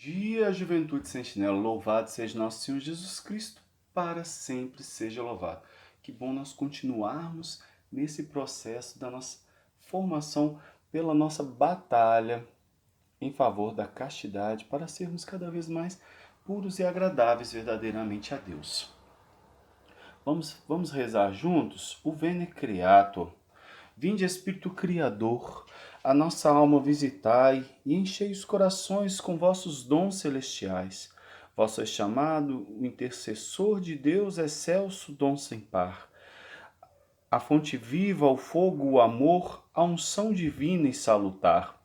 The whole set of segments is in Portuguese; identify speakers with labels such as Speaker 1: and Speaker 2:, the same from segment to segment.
Speaker 1: Dia, Juventude Sentinela, louvado seja nosso Senhor Jesus Cristo, para sempre seja louvado. Que bom nós continuarmos nesse processo da nossa formação pela nossa batalha em favor da castidade, para sermos cada vez mais puros e agradáveis verdadeiramente a Deus. Vamos rezar juntos o Veni Creator. Vinde, Espírito Criador, a nossa alma visitai e enchei os corações com vossos dons celestiais. Vós sois chamado o intercessor de Deus, excelso dom sem par. A fonte viva, o fogo, o amor, a unção divina e salutar.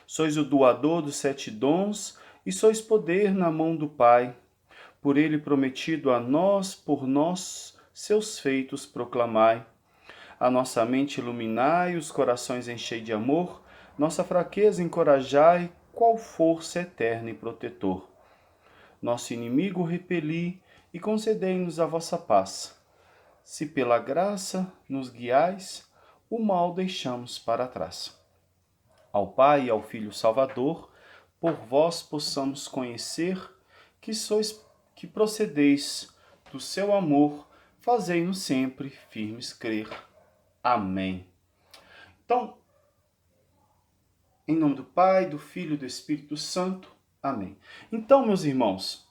Speaker 1: Sois o doador dos 7 dons e sois poder na mão do Pai. Por ele prometido a nós, por nós, seus feitos proclamai. A nossa mente iluminai, os corações enchei de amor, nossa fraqueza encorajai, qual força eterna e protetor. Nosso inimigo repeli e concedei-nos a vossa paz. Se pela graça nos guiais, o mal deixamos para trás. Ao Pai e ao Filho Salvador, por vós possamos conhecer que procedeis do seu amor, fazei-nos sempre firmes crer. Amém. Então, em nome do Pai, do Filho e do Espírito Santo. Amém. Então, meus irmãos,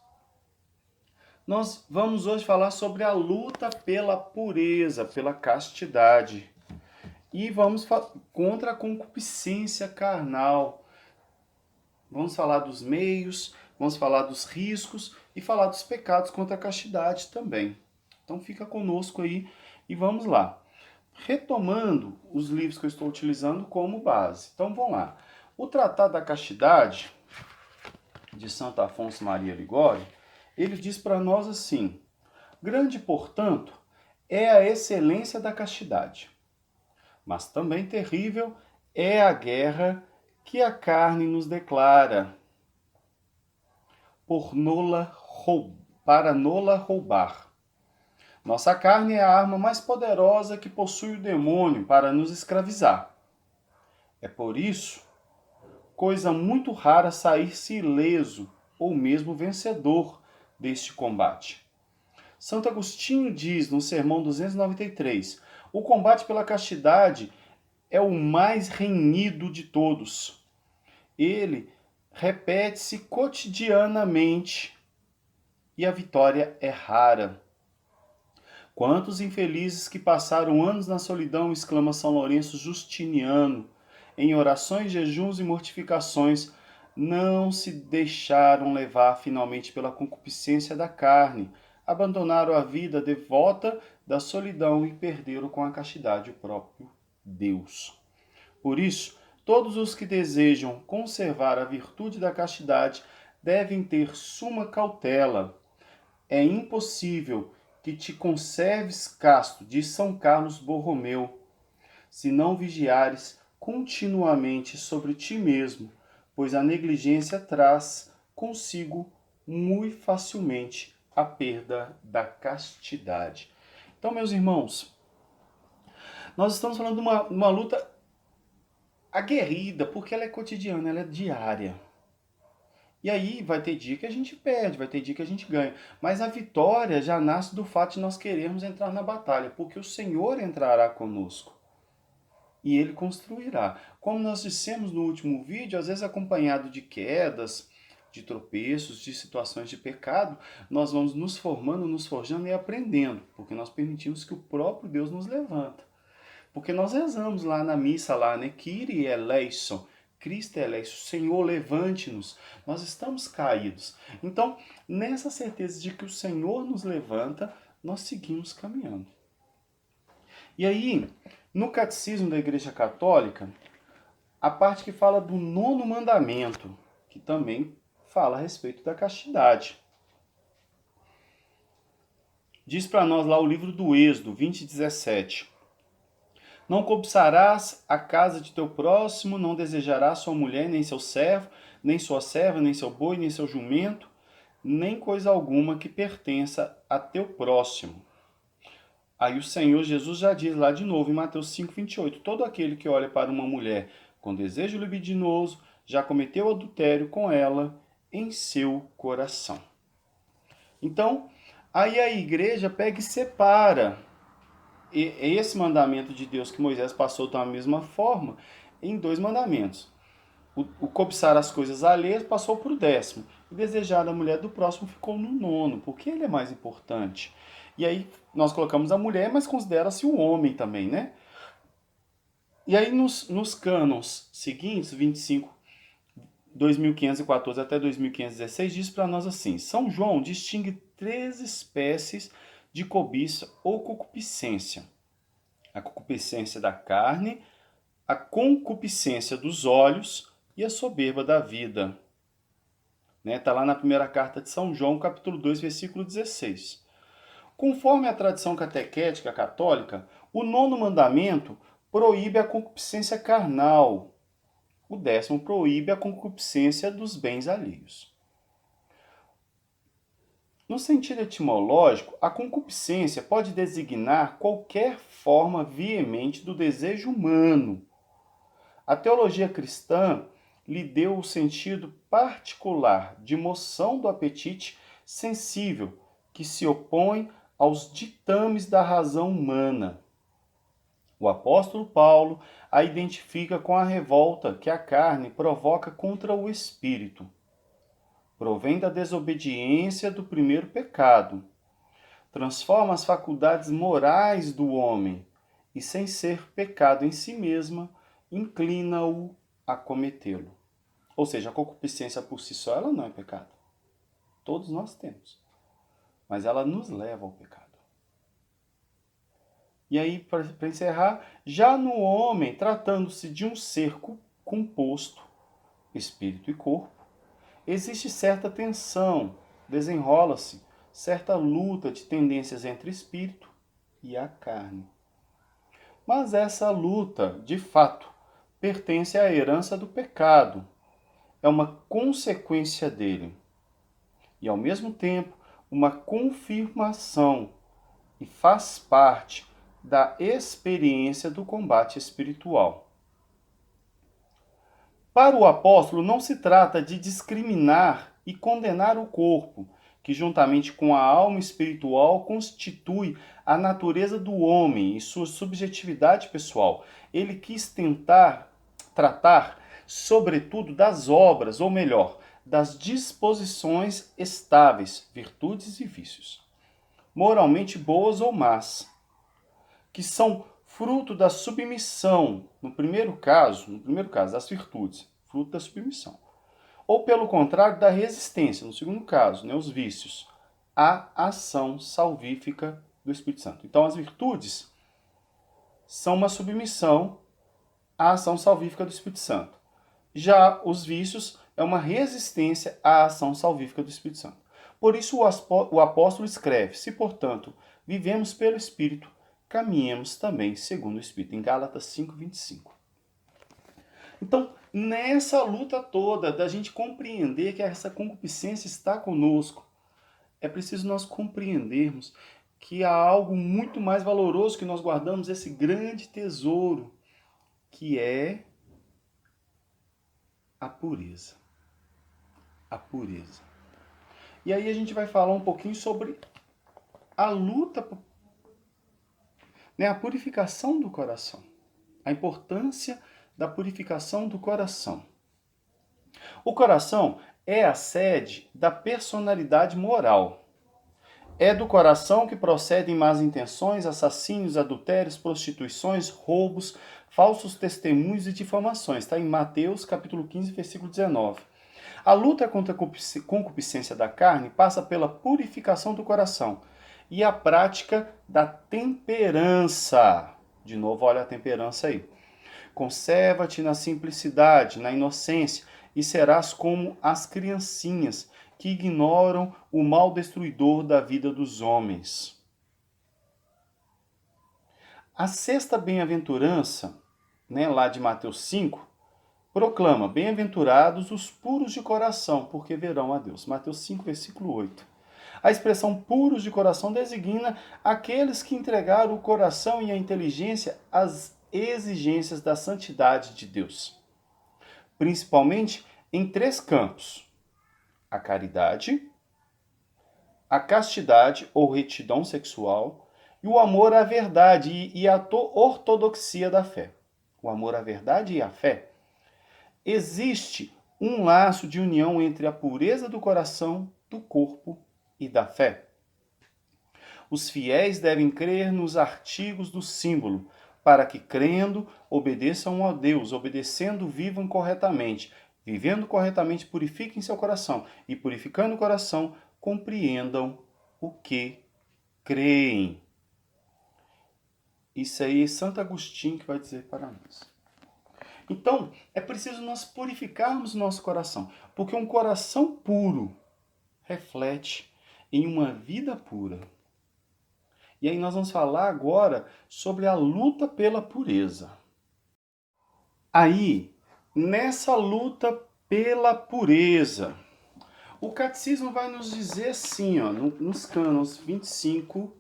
Speaker 1: nós vamos hoje falar sobre a luta pela pureza, pela castidade. E vamos contra a concupiscência carnal. Vamos falar dos meios, vamos falar dos riscos e falar dos pecados contra a castidade também. Então fica conosco aí e vamos lá. Retomando os livros que eu estou utilizando como base. Então vamos lá. O Tratado da Castidade, de Santo Afonso Maria Ligório, ele diz para nós assim: grande, portanto, é a excelência da castidade, mas também terrível é a guerra que a carne nos declara para nola roubar. Nossa carne é a arma mais poderosa que possui o demônio para nos escravizar. É por isso coisa muito rara sair-se ileso ou mesmo vencedor deste combate. Santo Agostinho diz no Sermão 293: o combate pela castidade é o mais renhido de todos. Ele repete-se cotidianamente e a vitória é rara. Quantos infelizes que passaram anos na solidão, exclama São Lourenço Justiniano, em orações, jejuns e mortificações, não se deixaram levar finalmente pela concupiscência da carne, abandonaram a vida devota da solidão e perderam com a castidade o próprio Deus. Por isso, todos os que desejam conservar a virtude da castidade devem ter suma cautela. É impossível que te conserves casto, diz São Carlos Borromeu, se não vigiares continuamente sobre ti mesmo, pois a negligência traz consigo muito facilmente a perda da castidade. Então, meus irmãos, nós estamos falando de uma luta aguerrida, porque ela é cotidiana, ela é diária. E aí vai ter dia que a gente perde, vai ter dia que a gente ganha. Mas a vitória já nasce do fato de nós querermos entrar na batalha, porque o Senhor entrará conosco. E Ele construirá. Como nós dissemos no último vídeo, às vezes acompanhado de quedas, de tropeços, de situações de pecado, nós vamos nos formando, nos forjando e aprendendo, porque nós permitimos que o próprio Deus nos levanta. Porque nós rezamos lá na missa, lá, né? Kyrie eleison, Cristo eleison, Senhor, levante-nos. Nós estamos caídos. Então, nessa certeza de que o Senhor nos levanta, nós seguimos caminhando. E aí, no Catecismo da Igreja Católica, a parte que fala do 9º mandamento, que também fala a respeito da castidade. Diz para nós lá o livro do Êxodo, 20:17. Não cobiçarás a casa de teu próximo, não desejarás sua mulher, nem seu servo, nem sua serva, nem seu boi, nem seu jumento, nem coisa alguma que pertença a teu próximo. Aí o Senhor Jesus já diz lá de novo em Mateus 5:28, todo aquele que olha para uma mulher com desejo libidinoso já cometeu adultério com ela em seu coração. Então, aí a igreja pega e separa esse mandamento de Deus que Moisés passou da mesma forma em 2 mandamentos. O cobiçar as coisas alheias passou para o 10º. E desejar a mulher do próximo ficou no 9º, porque ele é mais importante. E aí nós colocamos a mulher, mas considera-se o homem também, né? E aí nos cânons seguintes, 25, 2514 até 2516, diz para nós assim: São João distingue 3 espécies de cobiça ou concupiscência. A concupiscência da carne, a concupiscência dos olhos e a soberba da vida. Está lá na primeira carta de São João, capítulo 2, versículo 16. Conforme a tradição catequética católica, o 9º mandamento proíbe a concupiscência carnal. O 10º proíbe a concupiscência dos bens alheios. No sentido etimológico, a concupiscência pode designar qualquer forma veemente do desejo humano. A teologia cristã lhe deu o sentido particular de moção do apetite sensível que se opõe aos ditames da razão humana. O apóstolo Paulo a identifica com a revolta que a carne provoca contra o espírito. Provém da desobediência do primeiro pecado. Transforma as faculdades morais do homem e, sem ser pecado em si mesma, inclina-o a cometê-lo. Ou seja, a concupiscência por si só ela não é pecado. Todos nós temos. Mas ela nos leva ao pecado. E aí, para encerrar, já no homem, tratando-se de um ser composto, espírito e corpo, existe certa tensão, desenrola-se certa luta de tendências entre espírito e a carne. Mas essa luta, de fato, pertence à herança do pecado, é uma consequência dele. E, ao mesmo tempo, uma confirmação e faz parte da experiência do combate espiritual. Para o apóstolo, não se trata de discriminar e condenar o corpo, que juntamente com a alma espiritual constitui a natureza do homem e sua subjetividade pessoal. Ele quis tratar, sobretudo, das obras, ou melhor, das disposições estáveis, virtudes e vícios, moralmente boas ou más, que são fruto da submissão, no primeiro caso, das virtudes, fruto da submissão. Ou, pelo contrário, da resistência, no segundo caso, os vícios, à ação salvífica do Espírito Santo. Então, as virtudes são uma submissão à ação salvífica do Espírito Santo. Já os vícios é uma resistência à ação salvífica do Espírito Santo. Por isso, o apóstolo escreve: se, portanto, vivemos pelo Espírito, caminhemos também segundo o Espírito, em Gálatas 5:25. Então, nessa luta toda da gente compreender que essa concupiscência está conosco, é preciso nós compreendermos que há algo muito mais valoroso que nós guardamos, esse grande tesouro, que é a pureza. A pureza. E aí a gente vai falar um pouquinho sobre a luta, a purificação do coração. A importância da purificação do coração. O coração é a sede da personalidade moral. É do coração que procedem más intenções, assassínios, adultérios, prostituições, roubos, falsos testemunhos e difamações. Está em Mateus capítulo 15, versículo 19. A luta contra a concupiscência da carne passa pela purificação do coração e a prática da temperança. De novo, olha a temperança aí. Conserva-te na simplicidade, na inocência, e serás como as criancinhas que ignoram o mal destruidor da vida dos homens. A sexta bem-aventurança, lá de Mateus 5, proclama: bem-aventurados os puros de coração, porque verão a Deus. Mateus 5, versículo 8. A expressão puros de coração designa aqueles que entregaram o coração e a inteligência às exigências da santidade de Deus, principalmente em 3 campos: a caridade, a castidade ou retidão sexual e o amor à verdade e a ortodoxia da fé. O amor à verdade e à fé. Existe um laço de união entre a pureza do coração, do corpo e da fé. Os fiéis devem crer nos artigos do símbolo, para que, crendo, obedeçam a Deus, obedecendo, vivam corretamente. Vivendo corretamente, purifiquem seu coração, e purificando o coração, compreendam o que creem. Isso aí é Santo Agostinho que vai dizer para nós. Então, é preciso nós purificarmos o nosso coração, porque um coração puro reflete em uma vida pura. E aí nós vamos falar agora sobre a luta pela pureza. Aí, nessa luta pela pureza, o catecismo vai nos dizer assim, ó, nos cânones 25,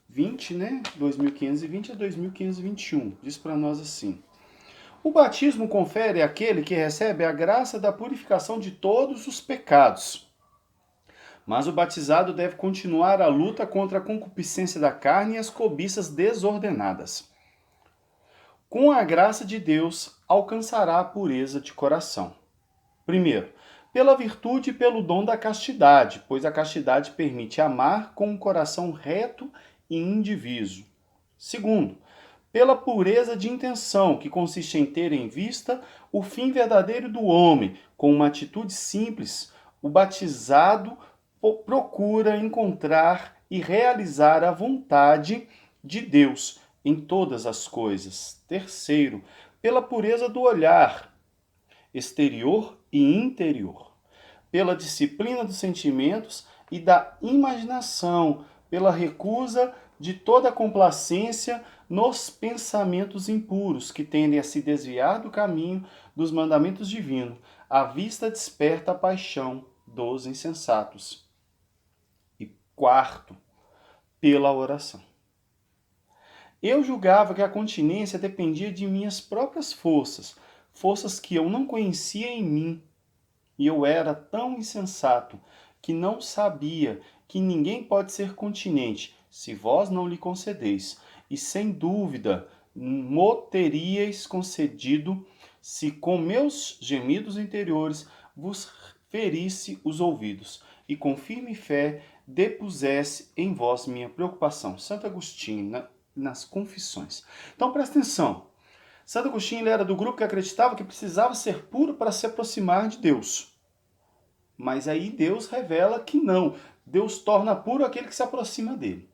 Speaker 1: 20, né? 2520 a 2521, diz para nós assim: o batismo confere àquele que recebe a graça da purificação de todos os pecados. Mas o batizado deve continuar a luta contra a concupiscência da carne e as cobiças desordenadas. Com a graça de Deus, alcançará a pureza de coração. Primeiro, pela virtude e pelo dom da castidade, pois a castidade permite amar com um coração reto e indiviso. Segundo, pela pureza de intenção, que consiste em ter em vista o fim verdadeiro do homem, com uma atitude simples, o batizado procura encontrar e realizar a vontade de Deus em todas as coisas. Terceiro, pela pureza do olhar, exterior e interior, pela disciplina dos sentimentos e da imaginação, pela recusa de toda complacência nos pensamentos impuros que tendem a se desviar do caminho dos mandamentos divinos. A vista desperta a paixão dos insensatos. E quarto, pela oração. Eu julgava que a continência dependia de minhas próprias forças, forças que eu não conhecia em mim. E eu era tão insensato que não sabia que ninguém pode ser continente se vós não lhe concedeis. E sem dúvida mo teríeis concedido se com meus gemidos interiores vos ferisse os ouvidos e com firme fé depusesse em vós minha preocupação. Santo Agostinho, nas Confissões. Então presta atenção. Santo Agostinho ele era do grupo que acreditava que precisava ser puro para se aproximar de Deus. Mas aí Deus revela que não. Deus torna puro aquele que se aproxima dele.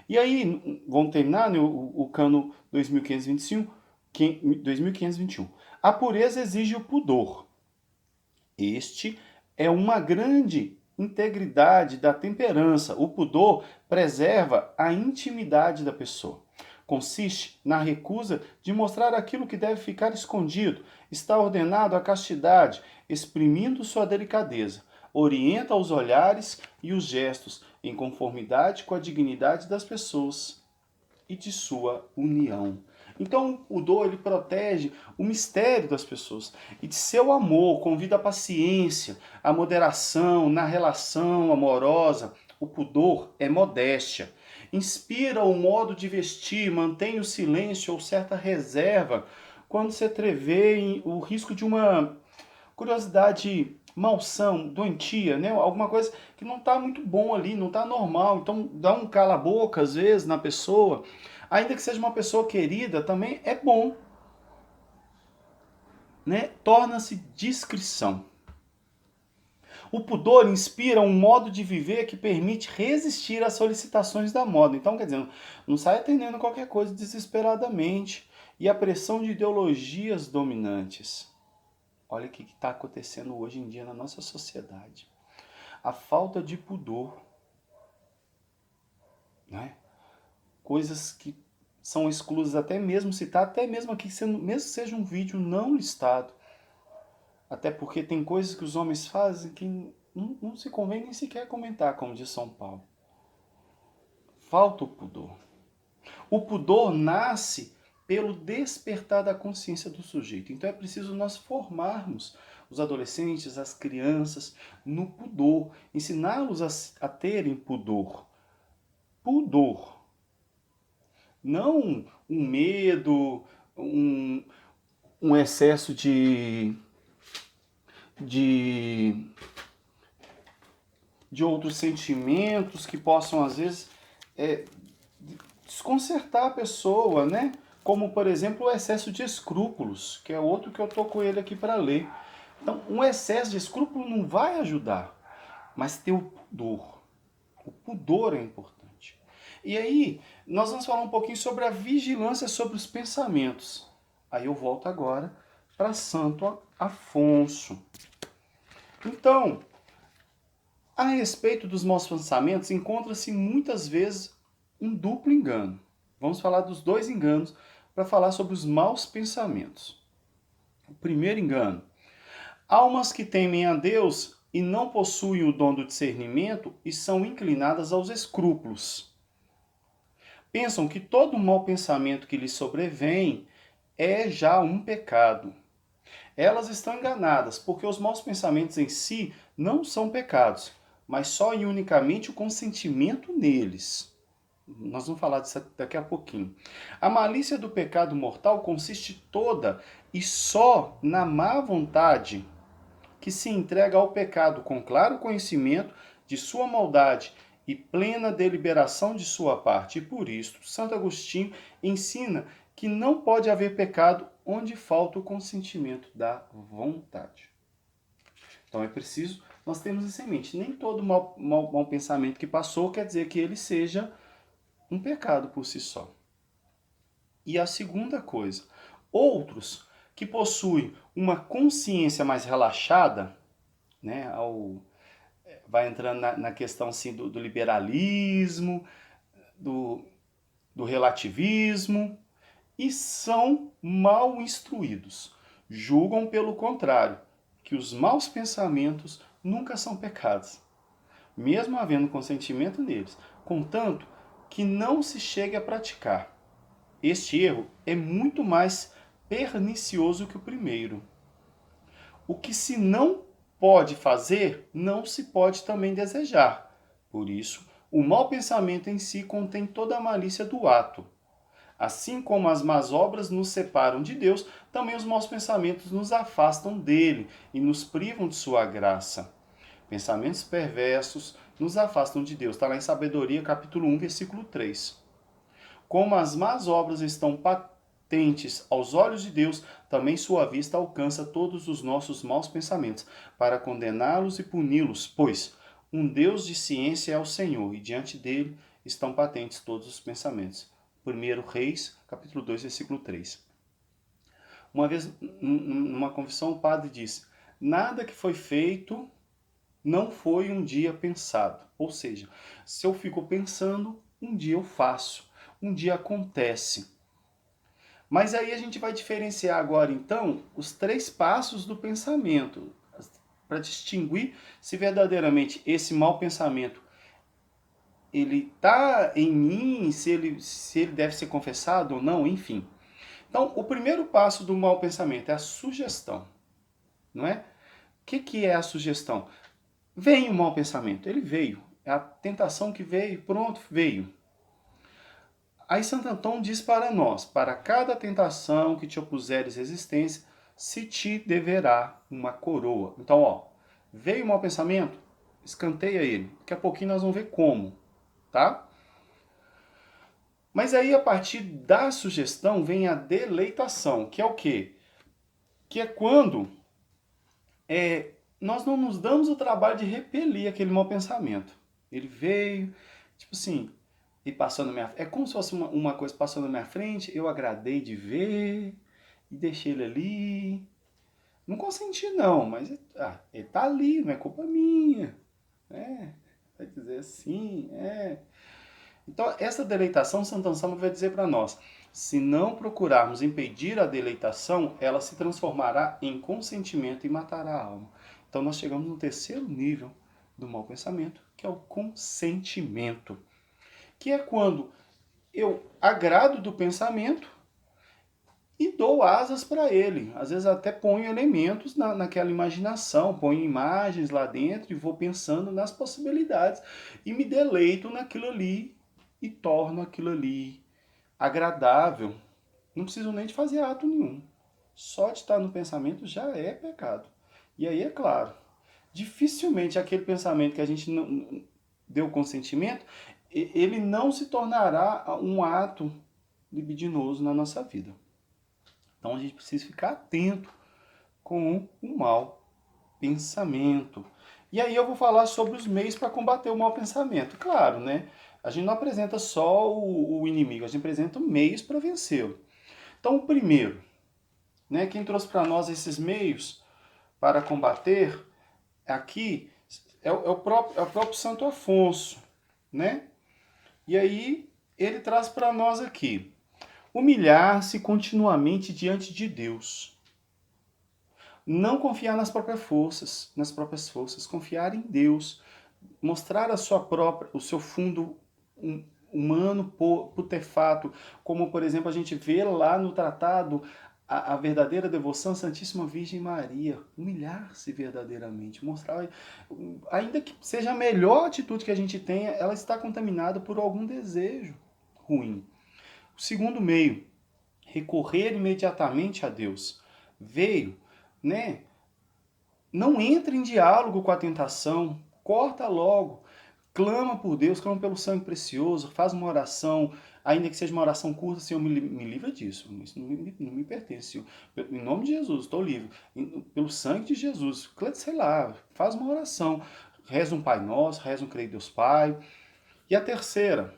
Speaker 1: E aí, vamos terminar, né, o cano 2521. A pureza exige o pudor. Este é uma grande integridade da temperança. O pudor preserva a intimidade da pessoa. Consiste na recusa de mostrar aquilo que deve ficar escondido. Está ordenado à castidade, exprimindo sua delicadeza. Orienta os olhares e os gestos em conformidade com a dignidade das pessoas e de sua união. Então, o pudor ele protege o mistério das pessoas e de seu amor, convida a paciência, a moderação na relação amorosa. O pudor é modéstia. Inspira o modo de vestir, mantém o silêncio ou certa reserva quando se entrevê o risco de uma curiosidade malsão, doentia, né? Alguma coisa que não está muito bom ali, não está normal. Então dá um cala-boca às vezes na pessoa. Ainda que seja uma pessoa querida, também é bom. Né? Torna-se discrição. O pudor inspira um modo de viver que permite resistir às solicitações da moda. Então, quer dizer, não sai atendendo qualquer coisa desesperadamente. E a pressão de ideologias dominantes. Olha o que está acontecendo hoje em dia na nossa sociedade. A falta de pudor. Né? Coisas que são exclusas até mesmo citar, até mesmo aqui, mesmo que seja um vídeo não listado. Até porque tem coisas que os homens fazem que não se convém nem sequer comentar, como diz São Paulo. Falta o pudor. O pudor nasce pelo despertar da consciência do sujeito. Então é preciso nós formarmos os adolescentes, as crianças, no pudor, ensiná-los a terem pudor. Pudor. Não um medo, um excesso de, de outros sentimentos que possam, às vezes, desconcertar a pessoa, né? Como, por exemplo, o excesso de escrúpulos, que é outro que eu tô com ele aqui para ler. Então, um excesso de escrúpulo não vai ajudar, mas ter o pudor. O pudor é importante. E aí, nós vamos falar um pouquinho sobre a vigilância sobre os pensamentos. Aí eu volto agora para Santo Afonso. Então, a respeito dos maus pensamentos, encontra-se muitas vezes um duplo engano. Vamos falar dos dois enganos para falar sobre os maus pensamentos. O primeiro engano: almas que temem a Deus e não possuem o dom do discernimento e são inclinadas aos escrúpulos. Pensam que todo mau pensamento que lhes sobrevém é já um pecado. Elas estão enganadas, porque os maus pensamentos em si não são pecados, mas só e unicamente o consentimento neles. Nós vamos falar disso daqui a pouquinho. A malícia do pecado mortal consiste toda e só na má vontade que se entrega ao pecado com claro conhecimento de sua maldade e plena deliberação de sua parte. E por isso, Santo Agostinho ensina que não pode haver pecado onde falta o consentimento da vontade. Então é preciso nós termos isso em mente. Nem todo mau pensamento que passou quer dizer que ele seja um pecado por si só. E a segunda coisa, outros que possuem uma consciência mais relaxada, né, vai entrando na questão assim, do liberalismo, do relativismo, e são mal instruídos. Julgam, pelo contrário, que os maus pensamentos nunca são pecados, mesmo havendo consentimento neles, contanto que não se chegue a praticar. Este erro é muito mais pernicioso que o primeiro. O que se não pode fazer, não se pode também desejar. Por isso, o mau pensamento em si contém toda a malícia do ato. Assim como as más obras nos separam de Deus, também os maus pensamentos nos afastam dele e nos privam de sua graça. Pensamentos perversos nos afastam de Deus. Está lá em Sabedoria, capítulo 1, versículo 3. Como as más obras estão patentes aos olhos de Deus, também sua vista alcança todos os nossos maus pensamentos, para condená-los e puni-los, pois um Deus de ciência é o Senhor, e diante dele estão patentes todos os pensamentos. 1 Reis, capítulo 2, versículo 3. Uma vez, numa confissão, o padre disse: nada que foi feito não foi um dia pensado. Ou seja, se eu fico pensando, um dia eu faço, um dia acontece. Mas aí a gente vai diferenciar agora, então, os 3 passos do pensamento, para distinguir se verdadeiramente esse mau pensamento ele está em mim, se ele deve ser confessado ou não, enfim. Então, o primeiro passo do mau pensamento é a sugestão, não é? O que é a sugestão? Vem o mau pensamento, ele veio. É a tentação que veio, pronto, veio. Aí Santo Antão diz para nós: para cada tentação que te opuseres resistência, se te deverá uma coroa. Então, ó, veio o mau pensamento, escanteia ele. Daqui a pouquinho nós vamos ver como, tá? Mas aí, a partir da sugestão, vem a deleitação, que é o quê? Que é quando nós não nos damos o trabalho de repelir aquele mau pensamento. Ele veio, tipo assim, e passou na minha... É como se fosse uma coisa passando na minha frente, eu agradei de ver, e deixei ele ali. Não consenti não, mas ele tá ali, não é culpa minha. Vai dizer assim, Então, essa deleitação, Santo Anselmo vai dizer para nós: se não procurarmos impedir a deleitação, ela se transformará em consentimento e matará a alma. Então, nós chegamos no terceiro nível do mau pensamento, que é o consentimento, que é quando eu agrado do pensamento e dou asas para ele. Às vezes até ponho elementos naquela imaginação, ponho imagens lá dentro e vou pensando nas possibilidades e me deleito naquilo ali e torno aquilo ali agradável. Não preciso nem de fazer ato nenhum. Só de estar no pensamento já é pecado. E aí, é claro, dificilmente aquele pensamento que a gente não deu consentimento, ele não se tornará um ato libidinoso na nossa vida. Então a gente precisa ficar atento com o mau pensamento. E aí eu vou falar sobre os meios para combater o mau pensamento. Claro, né? A gente não apresenta só o inimigo, a gente apresenta meios para vencê-lo. Então, o primeiro, né, quem trouxe para nós esses meios para combater aqui é o próprio Santo Afonso, né? E aí ele traz para nós aqui: humilhar-se continuamente diante de Deus. Não confiar nas próprias forças, confiar em Deus, mostrar o seu fundo humano putefato, como por exemplo a gente vê lá no tratado a verdadeira devoção à Santíssima Virgem Maria, humilhar-se verdadeiramente, mostrar, ainda que seja a melhor atitude que a gente tenha, ela está contaminada por algum desejo ruim. O segundo meio, recorrer imediatamente a Deus. Veio, né? Não entre em diálogo com a tentação, corta logo, clama por Deus, clama pelo sangue precioso, faz uma oração, ainda que seja uma oração curta, Senhor, me livra disso, isso não me pertence, Senhor. Em nome de Jesus, estou livre, pelo sangue de Jesus, sei lá, faz uma oração, reza um Pai Nosso, reza um Creio Deus Pai. E a terceiro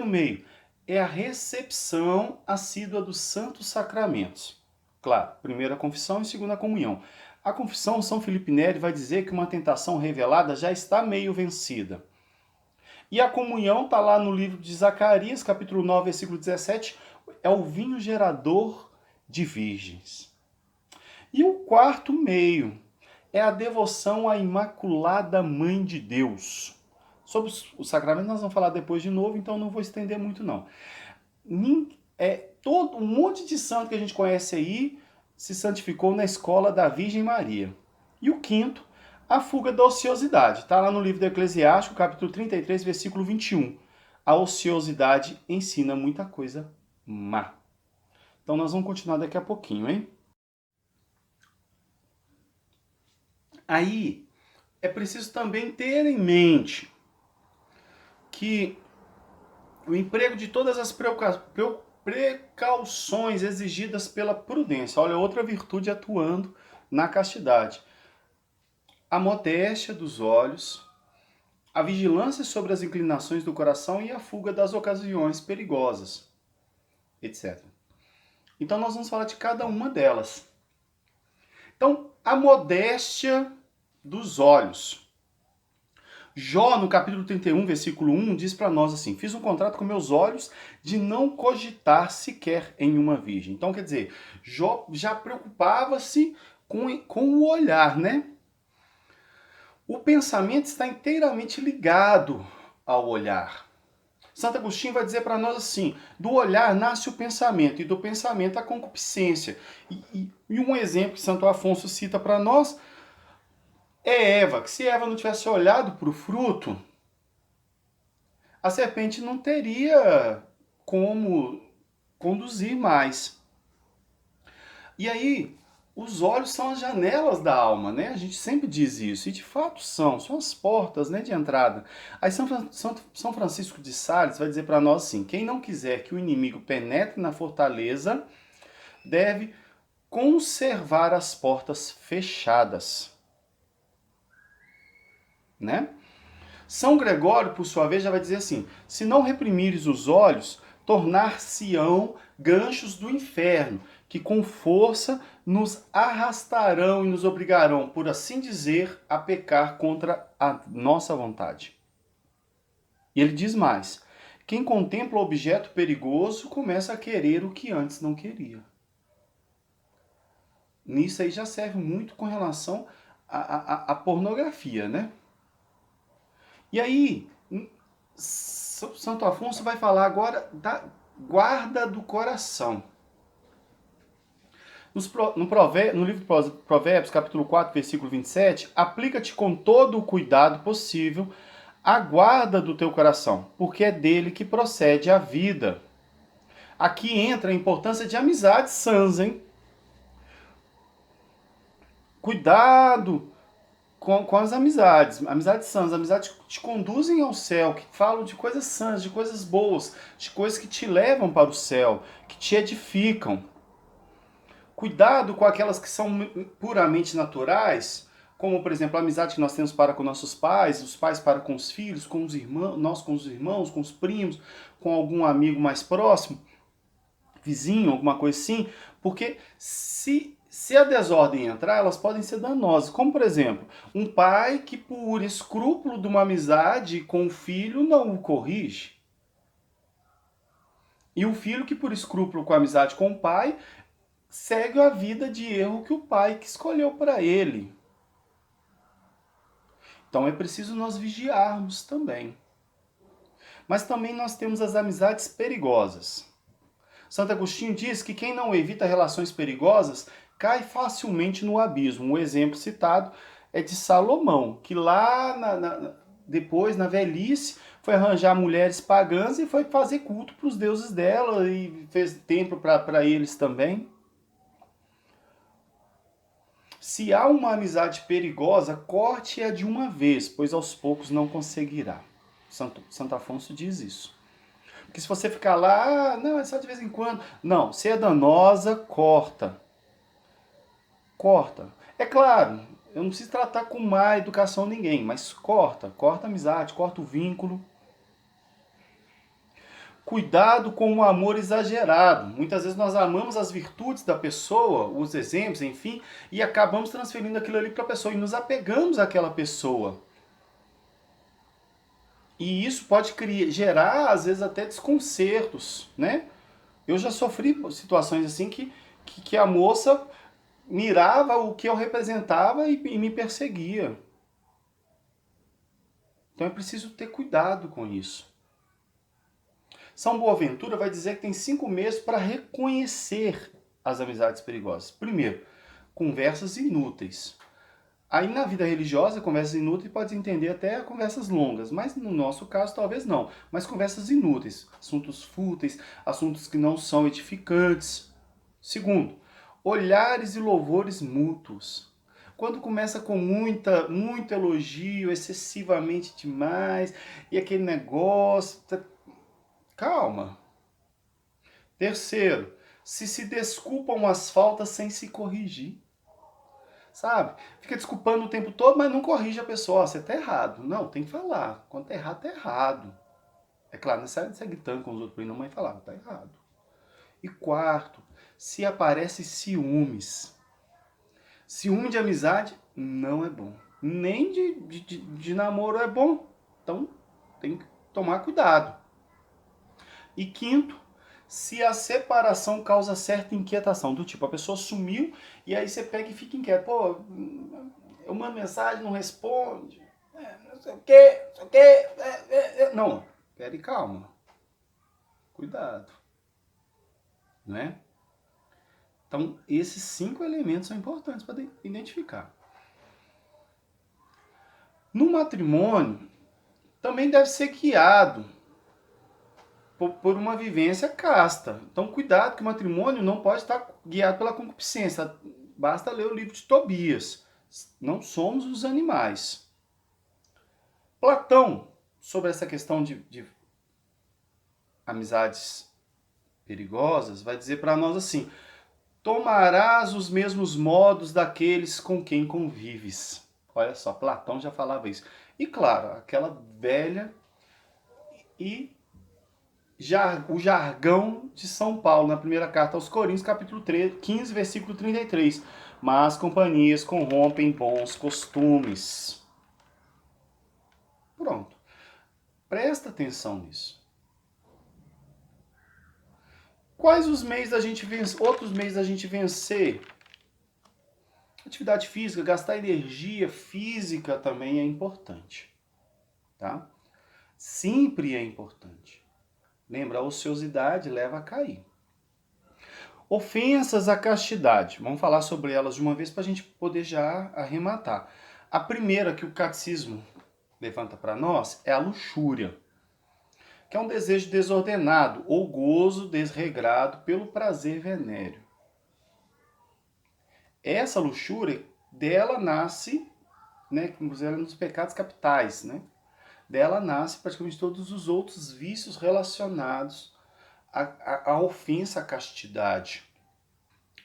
Speaker 1: meio, é a recepção assídua dos santos sacramentos. Claro, primeira confissão e segunda comunhão. A confissão, São Felipe Neri vai dizer que uma tentação revelada já está meio vencida. E a comunhão está lá no livro de Zacarias, capítulo 9, versículo 17, é o vinho gerador de virgens. E o quarto meio é a devoção à Imaculada Mãe de Deus. Sobre os sacramentos nós vamos falar depois de novo, então não vou estender muito não. Todo um monte de santo que a gente conhece aí se santificou na escola da Virgem Maria. E o quinto, a fuga da ociosidade. Está lá no livro do Eclesiástico, capítulo 33, versículo 21. A ociosidade ensina muita coisa má. Então nós vamos continuar daqui a pouquinho, hein? Aí, é preciso também ter em mente que o emprego de todas as precauções exigidas pela prudência. Olha, outra virtude atuando na castidade. A modéstia dos olhos, a vigilância sobre as inclinações do coração e a fuga das ocasiões perigosas, etc. Então nós vamos falar de cada uma delas. Então, a modéstia dos olhos. Jó, no capítulo 31, versículo 1, diz para nós assim: fiz um contrato com meus olhos de não cogitar sequer em uma virgem. Então, quer dizer, Jó já preocupava-se com o olhar, né? O pensamento está inteiramente ligado ao olhar. Santo Agostinho vai dizer para nós assim: do olhar nasce o pensamento, e do pensamento a concupiscência. E um exemplo que Santo Afonso cita para nós é Eva, que se Eva não tivesse olhado para o fruto, a serpente não teria como conduzir mais. E aí, os olhos são as janelas da alma, né? A gente sempre diz isso, e de fato são as portas, né, de entrada. Aí São Francisco de Sales vai dizer para nós assim: quem não quiser que o inimigo penetre na fortaleza, deve conservar as portas fechadas. Né? São Gregório, por sua vez, já vai dizer assim: se não reprimires os olhos, tornar-se-ão ganchos do inferno, que com força nos arrastarão e nos obrigarão, por assim dizer, a pecar contra a nossa vontade. E ele diz mais: quem contempla o objeto perigoso começa a querer o que antes não queria. Nisso aí já serve muito com relação à pornografia, né? E aí, Santo Afonso vai falar agora da guarda do coração. No livro de Provérbios, capítulo 4, versículo 27, aplica-te com todo o cuidado possível a guarda do teu coração, porque é dele que procede a vida. Aqui entra a importância de amizades sãs, hein? Cuidado com as amizades. Amizades sãs, amizades que te conduzem ao céu, que falam de coisas sãs, de coisas boas, de coisas que te levam para o céu, que te edificam. Cuidado com aquelas que são puramente naturais, como, por exemplo, a amizade que nós temos para com nossos pais, os pais para com os filhos, com os irmãos, nós com os irmãos, com os primos, com algum amigo mais próximo, vizinho, alguma coisa assim, porque se a desordem entrar, elas podem ser danosas. Como, por exemplo, um pai que, por escrúpulo de uma amizade com o filho, não o corrige. E o filho que, por escrúpulo com a amizade com o pai, segue a vida de erro que o pai que escolheu para ele. Então é preciso nós vigiarmos também. Mas também nós temos as amizades perigosas. Santo Agostinho diz que quem não evita relações perigosas cai facilmente no abismo. Um exemplo citado é de Salomão, que lá depois, na velhice, foi arranjar mulheres pagãs e foi fazer culto para os deuses dela e fez templo para eles também. Se há uma amizade perigosa, corte-a de uma vez, pois aos poucos não conseguirá. Santo Afonso diz isso. Porque se você ficar lá, não, é só de vez em quando. Não, se é danosa, corta. Corta. É claro, eu não preciso tratar com má educação ninguém, mas corta. Corta a amizade, corta o vínculo. Cuidado com o amor exagerado. Muitas vezes nós amamos as virtudes da pessoa, os exemplos, enfim, e acabamos transferindo aquilo ali para a pessoa e nos apegamos àquela pessoa. E isso pode gerar, às vezes, até desconcertos, né? Eu já sofri situações assim que a moça mirava o que eu representava e me perseguia. Então é preciso ter cuidado com isso. São Boaventura vai dizer que tem 5 meses para reconhecer as amizades perigosas. Primeiro, conversas inúteis. Aí na vida religiosa, conversas inúteis pode entender até conversas longas, mas no nosso caso talvez não. Mas conversas inúteis, assuntos fúteis, assuntos que não são edificantes. Segundo, olhares e louvores mútuos. Quando começa com muito elogio, excessivamente demais, e aquele negócio, calma. Terceiro, se desculpam as faltas sem se corrigir. Sabe? Fica desculpando o tempo todo, mas não corrige a pessoa. Ó, você tá errado. Não, tem que falar. Quando tá errado, tá errado. É claro, não sai gritando com os outros, não, mas falar, tá errado. E quarto, se aparece ciúmes. Ciúme de amizade não é bom. Nem de namoro é bom. Então, tem que tomar cuidado. E quinto, se a separação causa certa inquietação, do tipo, a pessoa sumiu e aí você pega e fica inquieto. Pô, eu mando mensagem, não responde, não sei o quê, não sei o quê. Não, pera e calma. Cuidado. Né? Então, esses 5 elementos são importantes para identificar. No matrimônio, também deve ser guiado por uma vivência casta. Então, cuidado que o matrimônio não pode estar guiado pela concupiscência. Basta ler o livro de Tobias. Não somos os animais. Platão, sobre essa questão de amizades perigosas, vai dizer para nós assim: tomarás os mesmos modos daqueles com quem convives. Olha só, Platão já falava isso. E claro, aquela velha e o jargão de São Paulo, na primeira carta aos Coríntios, capítulo 15, versículo 33. Mas companhias corrompem bons costumes. Pronto. Presta atenção nisso. Quais os meios da gente vencer? Outros meios da gente vencer? Atividade física, gastar energia física também é importante. Tá? Sempre é importante. Lembra, a ociosidade leva a cair. Ofensas à castidade. Vamos falar sobre elas de uma vez para a gente poder já arrematar. A primeira que o catecismo levanta para nós é a luxúria, que é um desejo desordenado ou gozo desregrado pelo prazer venéreo. Essa luxúria, dela nasce, né, inclusive ela é um dos pecados capitais, né? Dela nasce praticamente todos os outros vícios relacionados à ofensa à castidade.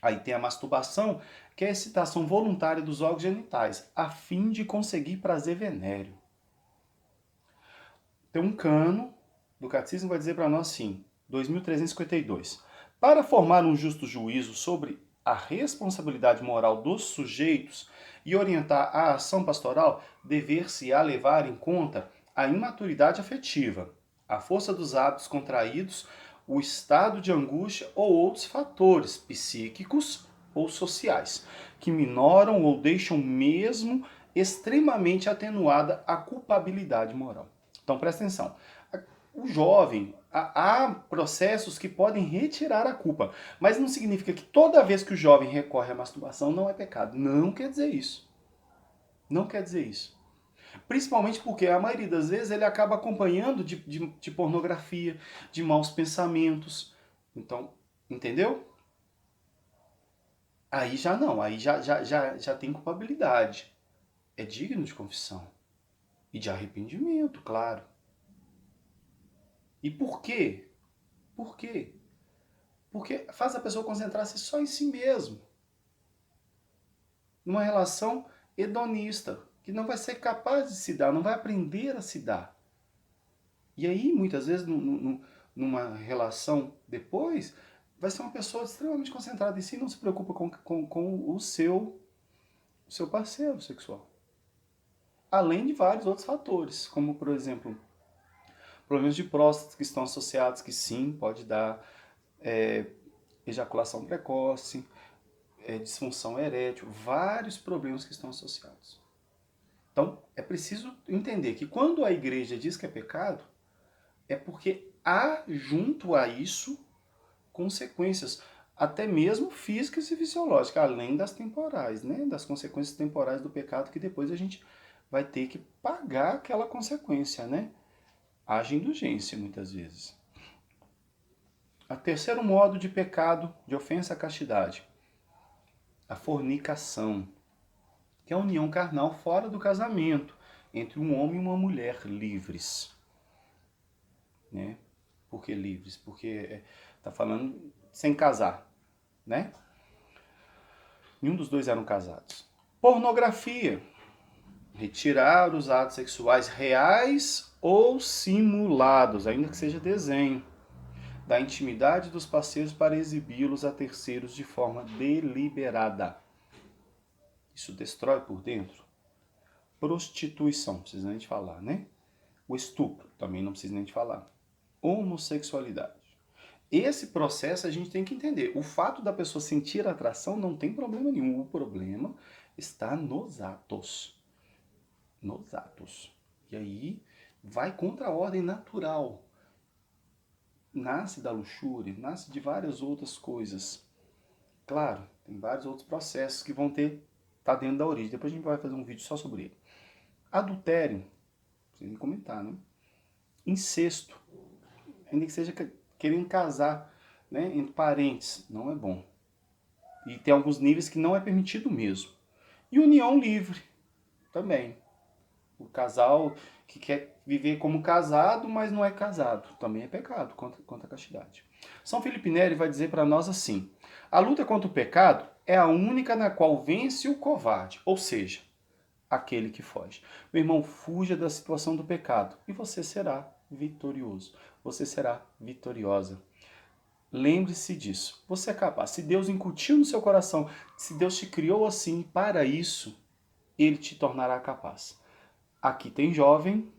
Speaker 1: Aí tem a masturbação, que é a excitação voluntária dos órgãos genitais, a fim de conseguir prazer venéreo. Tem um cano do catecismo que vai dizer para nós assim, 2352. Para formar um justo juízo sobre a responsabilidade moral dos sujeitos e orientar a ação pastoral, dever-se-á levar em conta a imaturidade afetiva, a força dos hábitos contraídos, o estado de angústia ou outros fatores psíquicos ou sociais, que minoram ou deixam mesmo extremamente atenuada a culpabilidade moral. Então presta atenção. O jovem, há processos que podem retirar a culpa, mas não significa que toda vez que o jovem recorre à masturbação não é pecado. Não quer dizer isso. Não quer dizer isso. Principalmente porque a maioria das vezes ele acaba acompanhando de pornografia, de maus pensamentos. Então, entendeu? Aí já não, aí já tem culpabilidade. É digno de confissão. E de arrependimento, claro. E por quê? Por quê? Porque faz a pessoa concentrar-se só em si mesmo. Numa relação hedonista, que não vai ser capaz de se dar, não vai aprender a se dar. E aí, muitas vezes, numa relação depois, vai ser uma pessoa extremamente concentrada em si e não se preocupa com o seu parceiro sexual. Além de vários outros fatores, como, por exemplo, problemas de próstata que estão associados, que sim, pode dar ejaculação precoce, disfunção erétil, vários problemas que estão associados. Então, é preciso entender que quando a igreja diz que é pecado, é porque há junto a isso consequências, até mesmo físicas e fisiológicas, além das temporais, né? Das consequências temporais do pecado, que depois a gente vai ter que pagar aquela consequência, né? Haja indulgência, muitas vezes. O terceiro modo de pecado, de ofensa à castidade, a fornicação, que é a união carnal fora do casamento, entre um homem e uma mulher livres. Né? Por que livres? Porque está falando sem casar, né? Nenhum dos dois eram casados. Pornografia, retirar os atos sexuais reais ou simulados, ainda que seja desenho, da intimidade dos parceiros para exibi-los a terceiros de forma deliberada. Isso destrói por dentro. Prostituição, não precisa nem de falar, né? O estupro, também não precisa nem de falar. Homossexualidade. Esse processo a gente tem que entender. O fato da pessoa sentir atração não tem problema nenhum. O problema está nos atos. Nos atos. E aí vai contra a ordem natural. Nasce da luxúria, nasce de várias outras coisas. Claro, tem vários outros processos que vão tá dentro da origem. Depois a gente vai fazer um vídeo só sobre ele. Adultério, precisa nem comentar, né? Incesto, ainda que seja querendo casar, né, entre parentes, não é bom. E tem alguns níveis que não é permitido mesmo. E união livre, também. O casal que quer viver como casado, mas não é casado, também é pecado contra a castidade. São Felipe Neri vai dizer para nós assim: a luta contra o pecado é a única na qual vence o covarde, ou seja, aquele que foge. Meu irmão, fuja da situação do pecado e você será vitorioso. Você será vitoriosa. Lembre-se disso. Você é capaz. Se Deus incutiu no seu coração, se Deus te criou assim para isso, Ele te tornará capaz. Aqui tem jovem